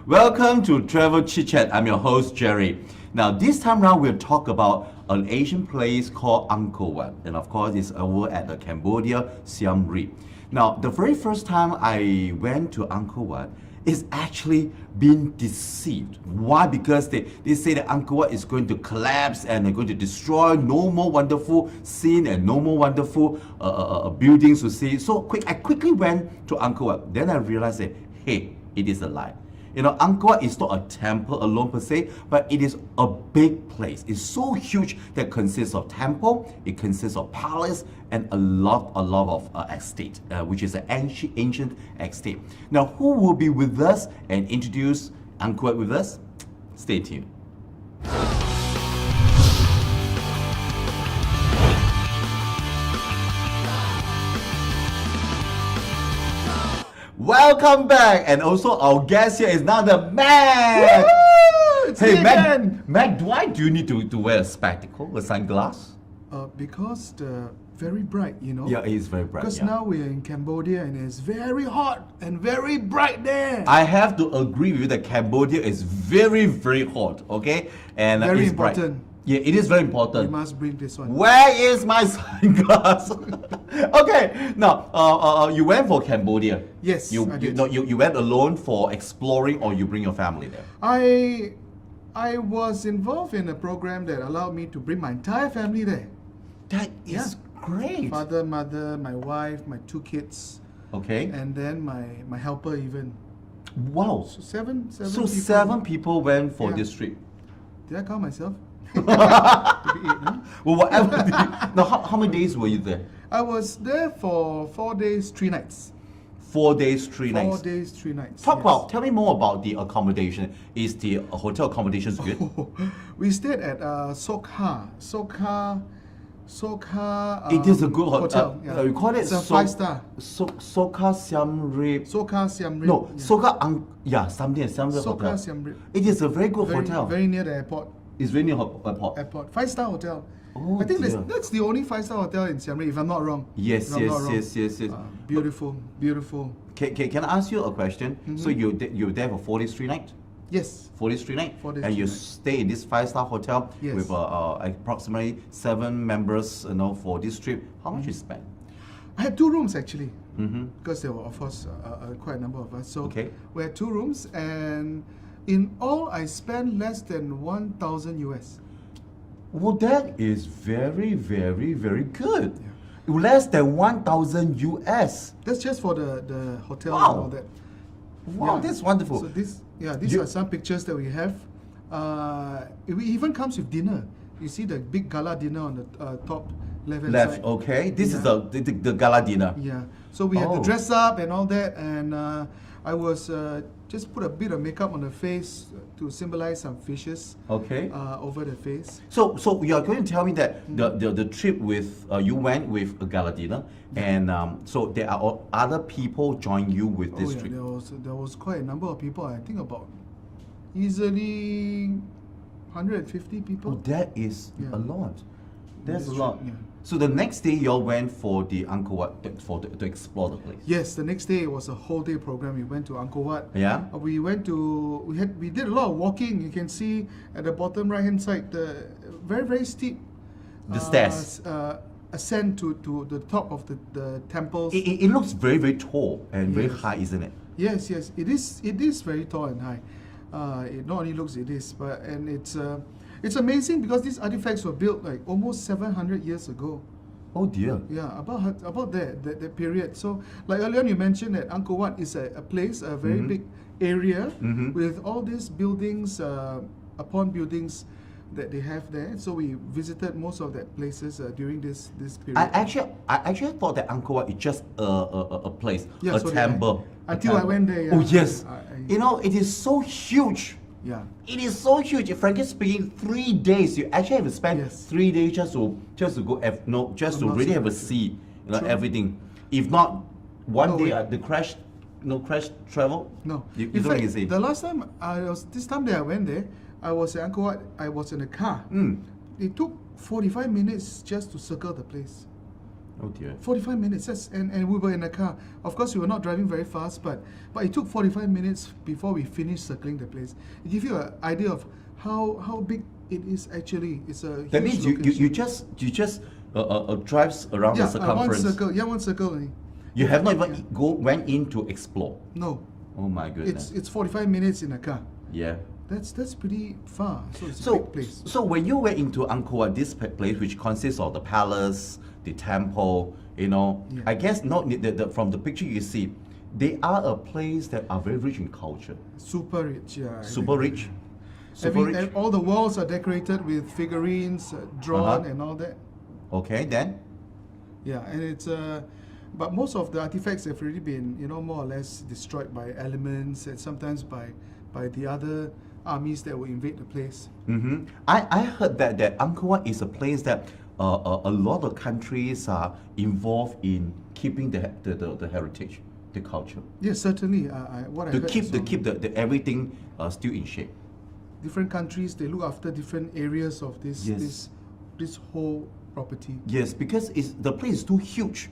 Welcome to Travel Chit Chat. I'm your host, Jerry. Now, this time around, we'll talk about an Asian place called Ang Gor Wat. And of course, it's over at the Cambodia, Siem Reap. Now, the very first time I went to Ang Gor Wat, is actually being deceived. Why? Because they say that Ang Gor Wat is going to collapse and they're going to destroy, no more wonderful scene and no more wonderful buildings to see. So I quickly went to Ang Gor Wat. Then I realized that, hey, it is a lie. You know, Ang Gor Wat is not a temple alone per se, but it is a big place. It's so huge that consists of temple, it consists of palace, and a lot of estate, which is an ancient estate. Now, who will be with us and introduce Ang Gor Wat with us? Stay tuned. Welcome back, and also our guest here is now the Mac. Hey Mac, why do you need to wear a spectacle, a sunglass? Because the very bright, you know. Yeah, it is very bright. Because now we're in Cambodia and it's very hot and very bright there. I have to agree with you that Cambodia is very hot. Okay, and very it's important. Bright. Yeah, it is very important. You must bring this one. Where is my sunglass? Okay, now you went for Cambodia. Yes, I did. You went alone for exploring, or you bring your family there? I was involved in a program that allowed me to bring my entire family there. That is great. Father, mother, my wife, my 2 kids. Okay. And then my helper even. Wow. So seven So people. 7 people went for this trip. Did I count myself? Maybe 8, no? Well, whatever. Now, how many days were you there? I was there for 4 days, 3 nights. 4 days, 3 nights. 4 days, 3 nights. Tell me more about the accommodation. Is the hotel accommodations good? We stayed at Sokha. It is a good hotel. We call it it's a 5-star. Sokha Siem Reap. Sokha Siem Reap. No, yeah. Something Siem Reap Sokha hotel. Siem Reap. It is a very good hotel. Very near the airport. It's very near airport. 5-star hotel. Oh, I think dear. that's the only 5-star hotel in Siem Reap, if I'm not wrong. Yes. Beautiful. Can I ask you a question? Mm-hmm. So you were there for 4 days, 3 nights? Yes. 4 days, 3 nights? 4 days, and 3 you nights. stay in this 5-star hotel with approximately 7 members, for this trip. How much you spent? I had 2 rooms actually, Mm-hmm. because there were, of course, quite a number of us. So Okay. we had 2 rooms, and in all, I spent less than 1,000 US. Well, that is very good. Less than 1,000 US. That's just for the hotel Wow. and all that. Wow, that's wonderful. So these are some pictures that we have. It even comes with dinner. You see the big gala dinner on the top left-hand side. Okay. This is the gala dinner. Yeah. So we had to dress up and all that, and I was just put a bit of makeup on the face to symbolize some fishes. Okay. Over the face. So you are going to tell me that the trip with you went with a gala dinner, and so there are other people join you with this trip. There was quite a number of people. I think about easily 150 people. Oh, that is a lot. That's a lot. Yeah. So the next day, you all went for the Ang Gor Wat to explore the place. Yes, the next day it was a whole day program. We went to Ang Gor Wat. Yeah. We did a lot of walking. You can see at the bottom right hand side the very steep. The stairs. Ascent to the top of the temples. It looks very tall and very high, isn't it? Yes, it is very tall and high. It not only looks, it is, and it's amazing because these artifacts were built like almost 700 years ago. Oh dear. Yeah, about that period. So, like earlier you mentioned that Ang Gor Wat is a place, a very big area with all these buildings, upon buildings that they have there. So we visited most of that places during this period. I actually thought that Ang Gor Wat is just a place, Yeah, a so temple. Until I went there. Yeah. Oh yes. I It is so huge. Yeah. It is so huge. Frankly speaking, 3 days. You actually have to spend 3 days just to go to really have a see, True. everything. If not, one day wait. the crash travel. No. You In don't fact, even see. the last time this time that I went there, I was at Ang Gor Wat. I was in a car. It took 45 minutes just to circle the place. Oh dear. 45 minutes, yes, and we were in a car. Of course, we were not driving very fast, but it took 45 minutes before we finished circling the place. It gives you an idea of how big it is actually. It's a That huge means you location. just drives around the circumference. One circle only. You have not even went in to explore. No, Oh my goodness. it's 45 minutes in a car. Yeah. That's pretty far. So it's a So, big place. so when you went into Angkor Wat, this place which consists of the palace, the temple, Yeah. I guess not from the picture you see, they are a place that are very rich in culture. Super rich, yeah. I Super think. rich. Super rich. All the walls are decorated with figurines drawn Uh-huh. and all that. Okay, then. Yeah, and it's but most of the artifacts have already been, more or less destroyed by elements and sometimes by the other armies that will invade the place. Mm-hmm. I heard that Angkor Wat is a place that a lot of countries are involved in keeping the heritage, the culture, Yes, certainly. What I to heard keep is the on keep the everything still in shape. different countries, they look after different areas of this Yes. this whole property. Yes, because the place is too huge.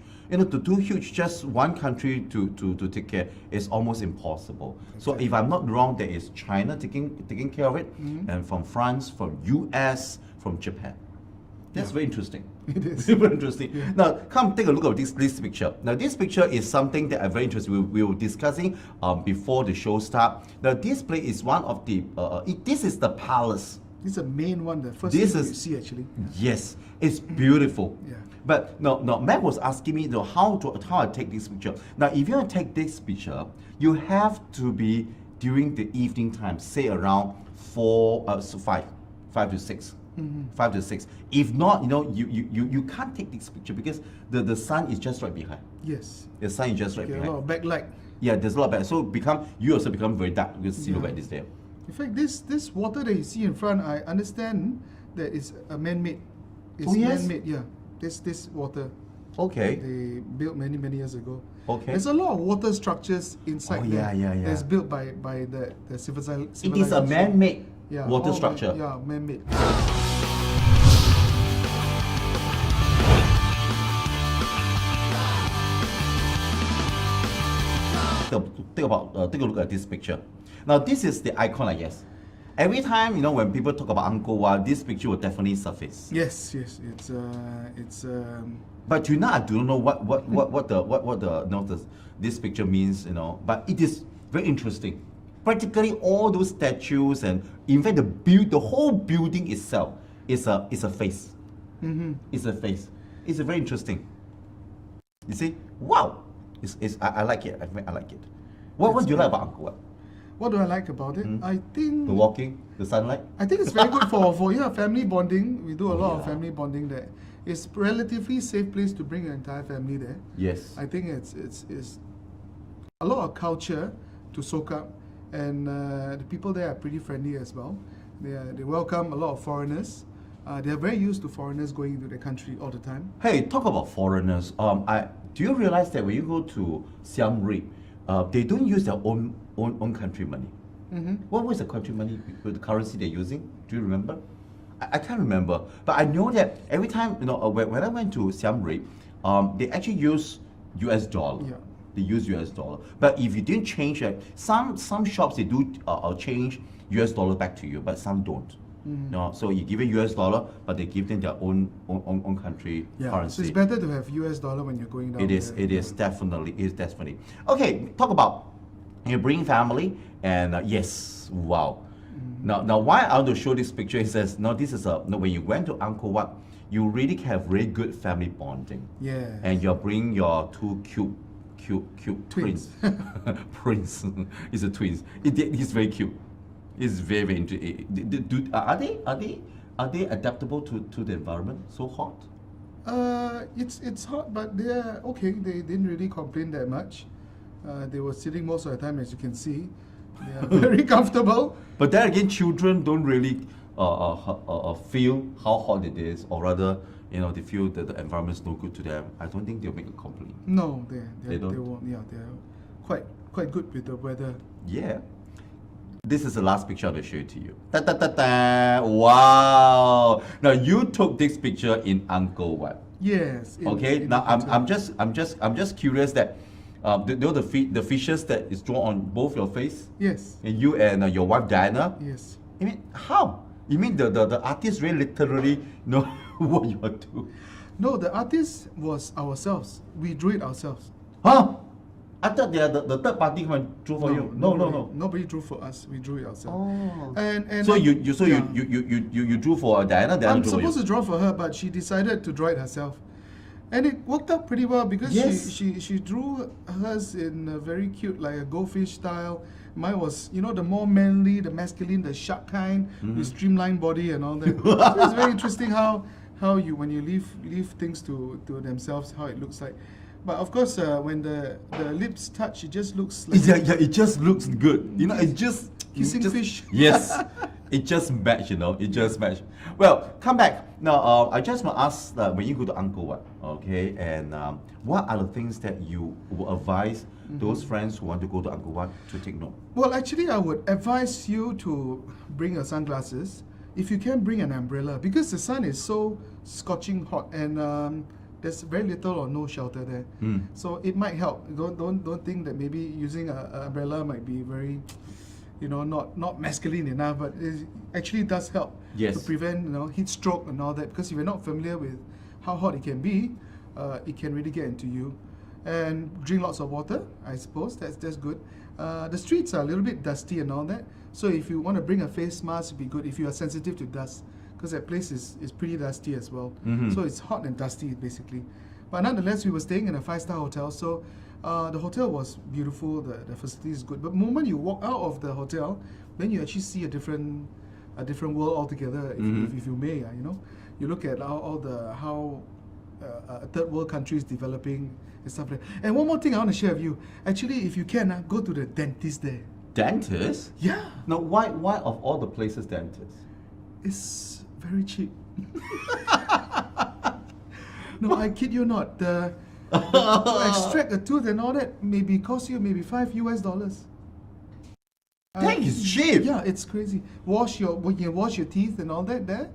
Too huge, just one country to take care is almost impossible. So if I'm not wrong, there is China taking care of it, and from France, from US, from Japan. That's very interesting. It is. Super interesting. Now, come take a look at this picture. Now, this picture is something that I'm very interested. We were discussing before the show start. Now, this place is one of the. This is the palace. This is the main one, the first This thing is- you see actually. Yes, it's beautiful. Yeah. But no, Matt was asking me how I take this picture. Now, if you want to take this picture, you have to be during the evening time, say around 5 to 6. 5 to 6. If not, you can't take this picture because the sun is just right behind. Yes. The sun is just right Okay, a behind. lot of backlight. Yeah, there's a lot of back. So you also become very dark because silhouette is there. In fact, this water that you see in front, I understand that it's a man-made. It's Oh, yes? man-made, yeah. This water Okay. they built many years ago. Okay. There's a lot of water structures inside Oh, there. yeah. That's built by the civilization. It is a man-made water all structure. Man-made. Take a look at this picture. Now, this is the icon, I guess. Every time when people talk about Angkor Wat, this picture will definitely surface. Yes. It's But tonight, I don't know what this picture means. But it is very interesting. Practically all those statues and in fact the whole building itself is a face. It's a face. It's very interesting. You see, wow! I like it. I like it. What do you like about Angkor Wat? what do I like about it? I think The walking, the sunlight. I think it's very good for family bonding. We do a lot of yeah. family bonding there. It's relatively safe place to bring your entire family there. Yes. I think it's a lot of culture to soak up, and the people there are pretty friendly as well. They welcome a lot of foreigners. They are very used to foreigners going into their country all the time. Hey, talk about foreigners. Do you realize that when you go to Siem Reap, they don't use their own country money? What was the country money, the currency they're using? Do you remember? I can't remember, but I know that every time when I went to Siem Reap, they actually use US dollar. Yeah. They use US dollar. But if you didn't change it, some shops they do change US dollar back to you, but some don't. No, so you give it US dollar, but they give them their own country currency. So it's better to have US dollar when you're going down. It is. there. It is definitely. It is definitely. Okay, talk about bringing family and yes, wow. Now, why I want to show this picture is that now this is when you went to Angkor Wat, you really can have very good family bonding. Yeah. And you're bringing your two cute Twins. prince. It's a twins. He's very cute. It's very interesting. Are they adaptable to the environment? So hot. It's hot, but they're okay. They didn't really complain that much. They were sitting most of the time, as you can see. They are very comfortable. But then again, children don't really feel how hot it is, or rather, they feel that the environment is no good to them. I don't think they'll make a complaint. No, They don't? They won't. Yeah, they're quite good with the weather. Yeah. This is the last picture I'm going to show it to you. Ta -ta -ta -ta. Wow! Now, you took this picture in Angkor Wat. Yes. Okay. in Now the hotel. I'm just curious that the features that is drawn on both your face Yes. and you and your wife Diana. Yes. I mean, how? You mean the artist really literally know what you are doing? No, the artist was ourselves. We drew it ourselves. Huh? I thought the third party come and drew for you. No. Nobody drew for us. We drew it ourselves. Oh. And So you yeah. you drew for Diana. Diana I'm drew for supposed you. to draw for her, but she decided to draw it herself. And it worked out pretty well because Yes. she drew hers in a very cute, like a goldfish style. Mine was, the more manly, the masculine, the sharp kind, with streamlined body and all that. So it's very interesting how you, when you leave things to themselves, how it looks like. But of course, when the lips touch, it just looks like Yeah, it just looks good. It just kissing it just- fish. Yes, it just match. It just match. Well, come back now. I just want to ask when you go to Ang Gor Wat, okay, and what are the things that you would advise those friends who want to go to Ang Gor Wat to take note? Well, actually, I would advise you to bring your sunglasses. If you can, bring an umbrella because the sun is so scorching hot and there's very little or no shelter there. So it might help. Don't think that maybe using an umbrella might be very, not masculine enough, but it actually does help Yes. to prevent heat stroke and all that. Because if you're not familiar with how hot it can be, it can really get into you. And drink lots of water, I suppose. That's good. The streets are a little bit dusty and all that. So if you want to bring a face mask, it'd be good if you are sensitive to dust, because that place is pretty dusty as well. So it's hot and dusty basically. But nonetheless, we were staying in a 5-star hotel, so the hotel was beautiful. The facility is good. But the moment you walk out of the hotel, then you actually see a different world altogether. If you may, you look at how third world countries developing and stuff like that. And one more thing I want to share with you. Actually, if you can, go to the dentist there. Dentist? Yeah, Now, why of all the places dentist? it's very cheap. No, I kid you not. To extract a tooth and all that maybe cost you maybe $5. That is cheap. Yeah, it's crazy. When you wash your teeth and all that there,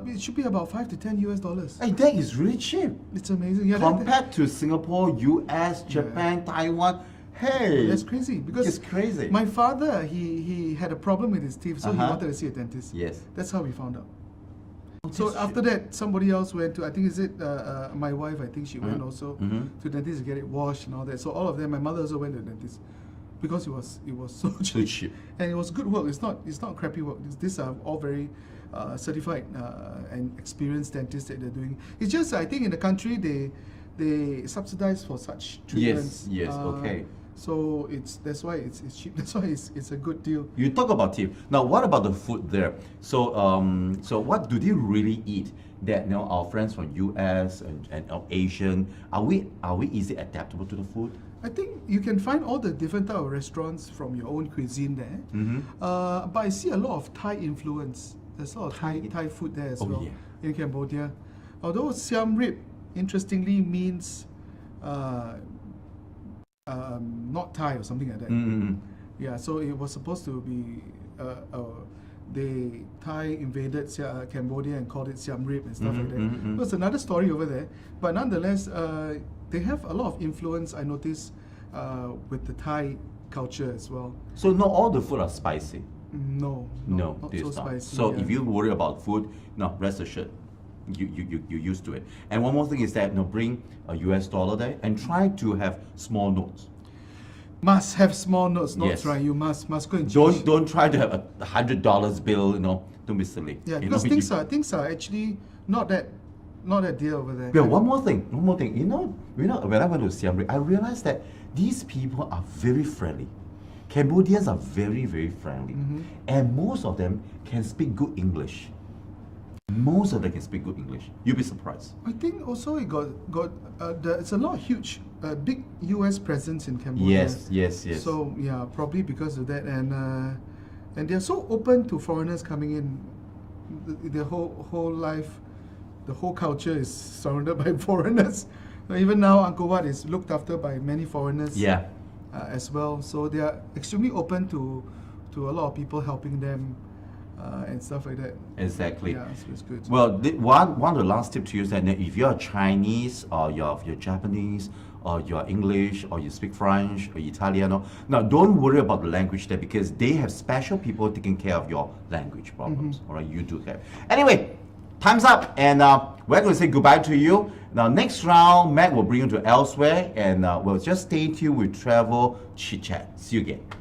it should be about $5 to $10. Hey, that is really cheap. It's amazing. Yeah, Compared to Singapore, US, Japan, Taiwan, hey, that's crazy because it's crazy. my father he had a problem with his teeth, so he Uh-huh. wanted to see a dentist. Yes. That's how we found out. So that's after that, somebody else went to. I think my wife. I think she went also to dentist to get it washed and all that. So all of them. My mother also went to the dentist because it was so So cheap. cheap. And it was good work. It's not crappy work. These are all very certified and experienced dentists that they're doing. It's just I think in the country they subsidize for such treatments. Yes, okay. So that's why it's cheap. That's why it's a good deal. You talk about tip. Now, what about the food there? So, so what do they really eat? That our friends from US and Asian, are we easy adaptable to the food? I think you can find all the different type of restaurants from your own cuisine there. But I see a lot of Thai influence. There's a lot of Thai food there as well in Cambodia. Although Siam Rib, interestingly, means not Thai or something like that. Yeah, so it was supposed to be Thai invaded Cambodia and called it Siam Reap and stuff like that. It was another story over there. But nonetheless, they have a lot of influence, I noticed, with the Thai culture as well. So not all the food are spicy. No, not this so is not. spicy. So yeah. if you worry about food, no, rest assured, you're used to it. And one more thing is that bring a US dollar there and try to have small notes. Must have small notes, Yes. right? You must go and change. Don't try to have a $100 bill. Don't be silly. Yeah, You because know, things are actually not that dear over there. Yeah, one more thing. When I went to Siam Reap, I realized that these people are very friendly. Cambodians are very, very friendly, and most of them can speak good English. Most of them can speak good English. You'll be surprised. I think also it got it's a lot huge, big U.S. presence in Cambodia. Yes. So yeah, probably because of that, and they're so open to foreigners coming in. Their whole life, the whole culture is surrounded by foreigners. Even now, Ang Gor Wat is looked after by many foreigners. Yeah. As well. So they are extremely open to a lot of people helping them and stuff like that. Exactly. Yeah, so it's good. Well, one of the last tip to you is that if you're Chinese or you're Japanese or you're English or you speak French or Italiano, now don't worry about the language there because they have special people taking care of your language problems. All right, you do have. Anyway, time's up, and we're going to say goodbye to you. Now, next round, Matt will bring you to elsewhere, and we'll just stay tuned with Travel Chit Chat. See you again.